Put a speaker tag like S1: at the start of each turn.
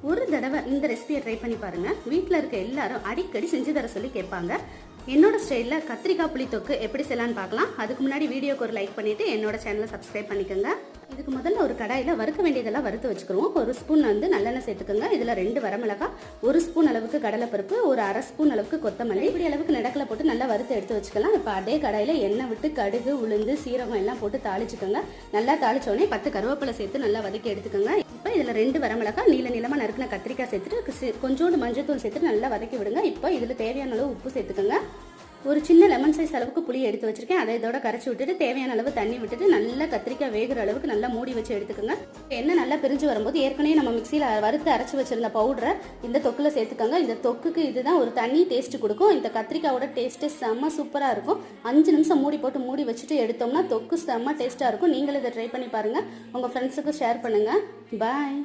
S1: ஒரு தடவை இந்த ரெசிபியை ட்ரை பண்ணி பாருங்க. வீட்டில் இருக்க எல்லாரும் அடிக்கடி செஞ்சு தர சொல்லி கேட்பாங்க. என்னோட ஸ்டைலில் கத்திரிக்காய் புளி தொக்கு எப்படி செய்யலான்னு பார்க்கலாம். அதுக்கு முன்னாடி வீடியோக்கு ஒரு லைக் பண்ணிட்டு என்னோட சேனலை சப்ஸ்கிரைப் பண்ணிக்கோங்க. இதுக்கு முதல்ல ஒரு கடாயில் வறுக்க வேண்டியதெல்லாம் வறுத்து வச்சுக்கிறோம். ஒரு ஸ்பூன் நல்லெண்ணெய் சேர்த்துக்கோங்க. இதில் 2 வரமிளகாய், 1 ஸ்பூன் அளவுக்கு கடலைப்பருப்பு, ஒரு அரை ஸ்பூன் அளவுக்கு கொத்தமல்லி, இப்படி அளவுக்கு நடக்கல போட்டு நல்லா வறுத்து எடுத்து வச்சுக்கலாம். இப்போ அதே கடாயில் எண்ணெய் விட்டு கடுகு, உளுந்து, சீரகம் எல்லாம் போட்டு தாளிச்சுக்கோங்க. நல்லா தாளிச்சோடனே 10 கருவேப்பிலை சேர்த்து நல்லா வதக்கி எடுத்துக்கோங்க. இப்போ இதில் 2 வரமிளகாய், நீளமாக நறுக்கின கத்திரிக்காய் சேர்த்துட்டு கொஞ்சோண்டு மஞ்சள் சேர்த்துட்டு நல்லா வதக்கி விடுங்க. இப்போ இதில் தேவையான அளவு உப்பு சேர்த்துக்கோங்க. ஒரு சின்ன லெமன் சைஸ் அளவுக்கு புளி எடுத்து வச்சிருக்கேன். அதை இதோட கரைச்சி விட்டுட்டு தேவையான அளவு தண்ணி விட்டுட்டு நல்லா கத்திரிக்காய் வேகிற அளவுக்கு நல்லா மூடி வச்சு எடுத்துக்கோங்க. எண்ணெய் நல்லா பிரிஞ்சு வரும்போது ஏற்கனவே நம்ம மிக்சியில் வறுத்து அரைச்சி வச்சிருந்த பவுடரை இந்த தொக்குல சேர்த்துக்கோங்க. இந்த தொக்குக்கு இதுதான் ஒரு தனி டேஸ்ட் கொடுக்கும். இந்த கத்திரிக்காயோட டேஸ்ட்டு செம்ம சூப்பராக இருக்கும். 5 நிமிஷம் மூடி வச்சுட்டு எடுத்தோம்னா தொக்கு செம்ம டேஸ்ட்டாக இருக்கும். நீங்களும் இதை ட்ரை பண்ணி பாருங்கள். உங்கள் ஃப்ரெண்ட்ஸுக்கு ஷேர் பண்ணுங்கள். பாய்.